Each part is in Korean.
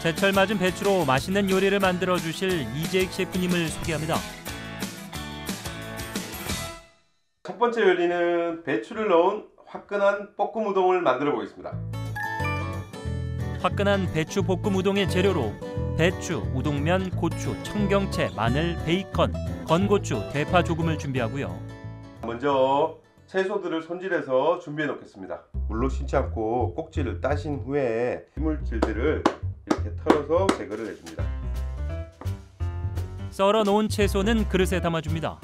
제철 맞은 배추로 맛있는 요리를 만들어 주실 이재익 셰프님을 소개합니다. 첫 번째 요리는 배추를 넣은 화끈한 볶음 우동을 만들어 보겠습니다. 화끈한 배추 볶음 우동의 재료로 배추, 우동면, 고추, 청경채, 마늘, 베이컨, 건고추, 대파 조금을 준비하고요. 먼저 채소들을 손질해서 준비해 놓겠습니다. 물로 씻지 않고 꼭지를 따신 후에 이물질들을 이렇게 털어서 제거를 해줍니다. 썰어 놓은 채소는 그릇에 담아줍니다.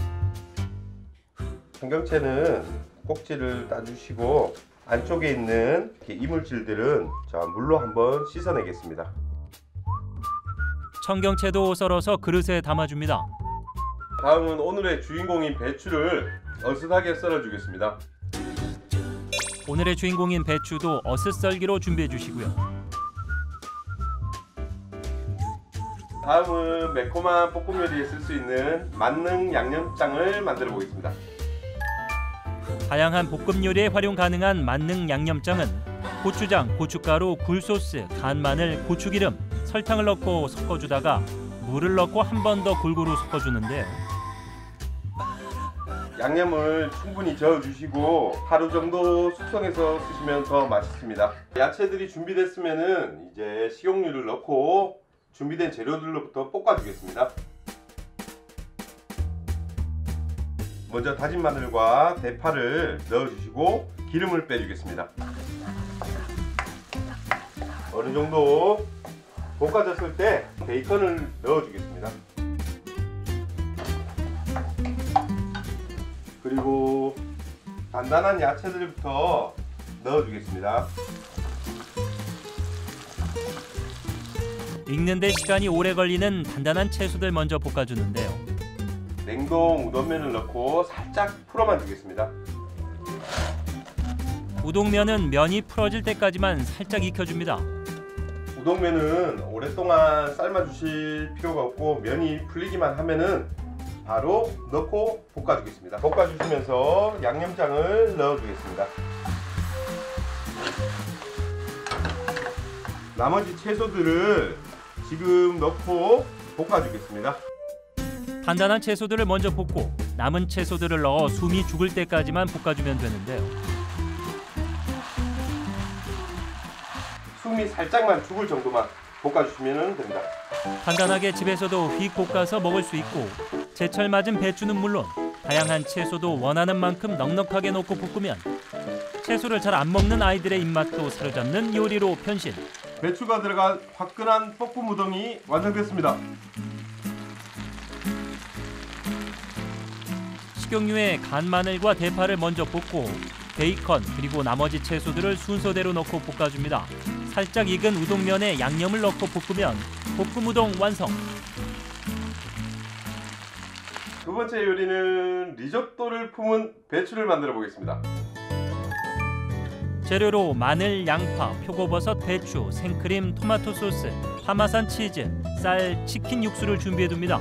청경채는 꼭지를 따주시고 안쪽에 있는 이물질들은 물로 한번 씻어내겠습니다. 청경채도 썰어서 그릇에 담아줍니다. 다음은 오늘의 주인공인 배추를 어슷하게 썰어주겠습니다. 오늘의 주인공인 배추도 어슷 썰기로 준비해 주시고요. 다음은 매콤한 볶음 요리에 쓸 수 있는 만능 양념장을 만들어 보겠습니다. 다양한 볶음 요리에 활용 가능한 만능 양념장은 고추장, 고춧가루, 굴소스, 간 마늘, 고추기름, 설탕을 넣고 섞어주다가 물을 넣고 한 번 더 골고루 섞어주는데요. 양념을 충분히 저어주시고 하루 정도 숙성해서 쓰시면 더 맛있습니다. 야채들이 준비됐으면 이제 식용유를 넣고 준비된 재료들로부터 볶아주겠습니다. 먼저 다진 마늘과 대파를 넣어주시고 기름을 빼주겠습니다. 어느 정도 볶아졌을 때 베이컨을 넣어주겠습니다. 그리고 단단한 야채들부터 넣어주겠습니다. 익는데 시간이 오래 걸리는 단단한 채소들 먼저 볶아주는데요. 냉동 우동면을 넣고 살짝 풀어만 주겠습니다. 우동면은 면이 풀어질 때까지만 살짝 익혀줍니다. 우동면은 오랫동안 삶아주실 필요가 없고 면이 풀리기만 하면은 바로 넣고 볶아주겠습니다. 볶아주시면서 양념장을 넣어주겠습니다. 나머지 채소들을 지금 넣고 볶아주겠습니다. 단단한 채소들을 먼저 볶고 남은 채소들을 넣어 숨이 죽을 때까지만 볶아주면 되는데요. 숨이 살짝만 죽을 정도만 볶아주시면 됩니다. 간단하게 집에서도 휙 볶아서 먹을 수 있고 제철 맞은 배추는 물론 다양한 채소도 원하는 만큼 넉넉하게 넣고 볶으면 채소를 잘 안 먹는 아이들의 입맛도 사로잡는 요리로 변신. 배추가 들어간 화끈한 볶음 우동이 완성됐습니다. 식용유에 간 마늘과 대파를 먼저 볶고 베이컨 그리고 나머지 채소들을 순서대로 넣고 볶아줍니다. 살짝 익은 우동면에 양념을 넣고 볶으면 볶음 우동 완성. 두 번째 요리는 리조또를 품은 배추를 만들어 보겠습니다. 재료로 마늘, 양파, 표고버섯, 배추, 생크림, 토마토 소스, 파마산 치즈, 쌀, 치킨 육수를 준비해둡니다.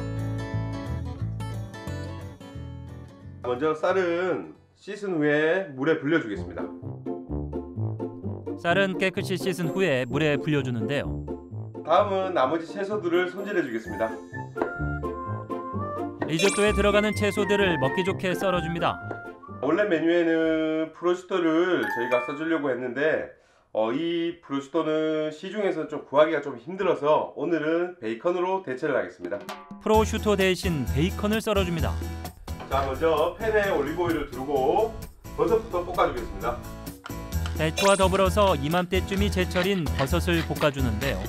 먼저 쌀은 씻은 후에 물에 불려주겠습니다. 쌀은 깨끗이 씻은 후에 물에 불려주는데요. 다음은 나머지 채소들을 손질해 주겠습니다. 리조또에 들어가는 채소들을 먹기 좋게 썰어줍니다. 원래 메뉴에는 프로슈토를 저희가 써주려고 했는데 이 프로슈토는 시중에서 좀 구하기가 좀 힘들어서 오늘은 베이컨으로 대체를 하겠습니다. 프로슈토 대신 베이컨을 썰어줍니다. 자, 먼저 팬에 올리브오일을 두르고 버섯부터 볶아주겠습니다. 배추와 더불어서 이맘때쯤이 제철인 버섯을 볶아주는데요.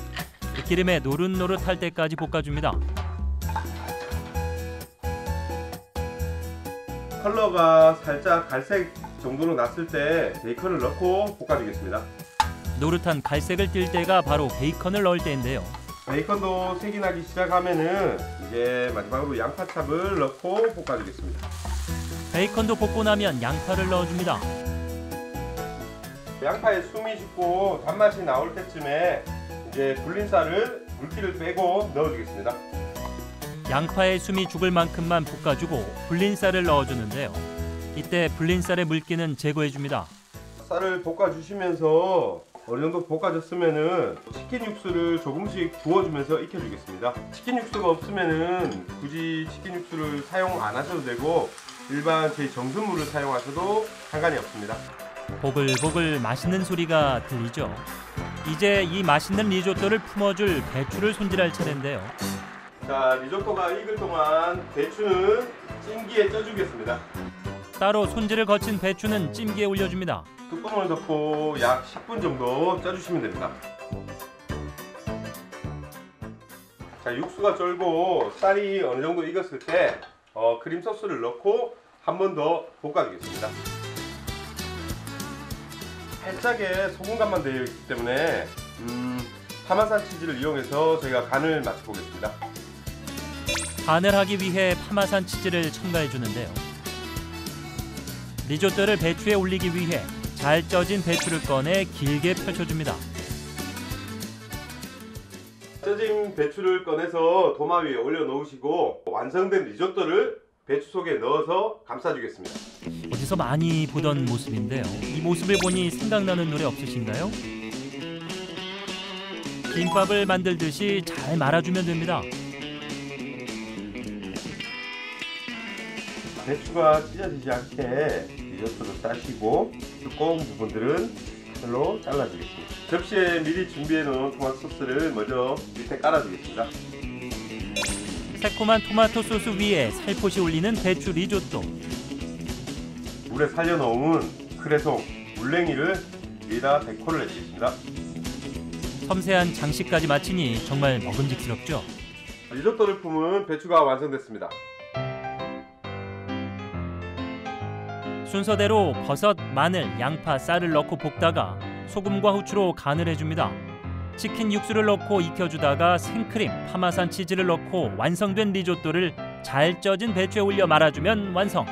기름에 노릇노릇할 때까지 볶아줍니다. 컬러가 살짝 갈색 정도로 났을 때 베이컨을 넣고 볶아주겠습니다. 노릇한 갈색을 띨 때가 바로 베이컨을 넣을 때인데요. 베이컨도 색이 나기 시작하면은 이제 마지막으로 양파찹을 넣고 볶아주겠습니다. 베이컨도 볶고 나면 양파를 넣어줍니다. 양파에 숨이 죽고 단맛이 나올 때쯤에 이제 불린 쌀을 물기를 빼고 넣어주겠습니다. 양파에 숨이 죽을 만큼만 볶아주고 불린 쌀을 넣어주는데요. 이때 불린 쌀의 물기는 제거해줍니다. 쌀을 볶아주시면서 어느 정도 볶아졌으면은 치킨 육수를 조금씩 부어주면서 익혀주겠습니다. 치킨 육수가 없으면은 굳이 치킨 육수를 사용 안 하셔도 되고 일반 제 정수물을 사용하셔도 상관이 없습니다. 보글보글 맛있는 소리가 들리죠. 이제 이 맛있는 리조또를 품어줄 배추를 손질할 차례인데요. 자, 리조또가 익을 동안 배추는 찜기에 쪄주겠습니다. 따로 손질을 거친 배추는 찜기에 올려줍니다. 뚜껑을 덮고 약 10분 정도 쪄주시면 됩니다. 자, 육수가 쫄고 쌀이 어느 정도 익었을 때 크림 소스를 넣고 한 번 더 볶아주겠습니다. 살짝의 소금 간만 되어 있기 때문에 파마산 치즈를 이용해서 저희가 간을 맞춰보겠습니다. 간을 하기 위해 파마산 치즈를 첨가해 주는데요. 리조또를 배추에 올리기 위해 잘 쪄진 배추를 꺼내 길게 펼쳐줍니다. 쪄진 배추를 꺼내서 도마 위에 올려놓으시고 완성된 리조또를 배추 속에 넣어서 감싸주겠습니다. 어디서 많이 보던 모습인데요. 이 모습을 보니 생각나는 노래 없으신가요? 김밥을 만들듯이 잘 말아주면 됩니다. 배추가 찢어지지 않게 리조또를 싸시고 두꺼운 부분들은 칼로 잘라주겠습니다. 접시에 미리 준비해놓은 토마토 소스를 먼저 밑에 깔아주겠습니다. 새콤한 토마토 소스 위에 살포시 올리는 배추 리조또. 물에 살려놓은 크레송, 물냉이를 위에다 데코를 해주겠습니다. 섬세한 장식까지 마치니 정말 먹음직스럽죠. 리조또를 품은 배추가 완성됐습니다. 순서대로 버섯, 마늘, 양파, 쌀을 넣고 볶다가 소금과 후추로 간을 해줍니다. 치킨 육수를 넣고 익혀주다가 생크림, 파마산 치즈를 넣고 완성된 리조또를 잘 쪄진 배추에 올려 말아주면 완성.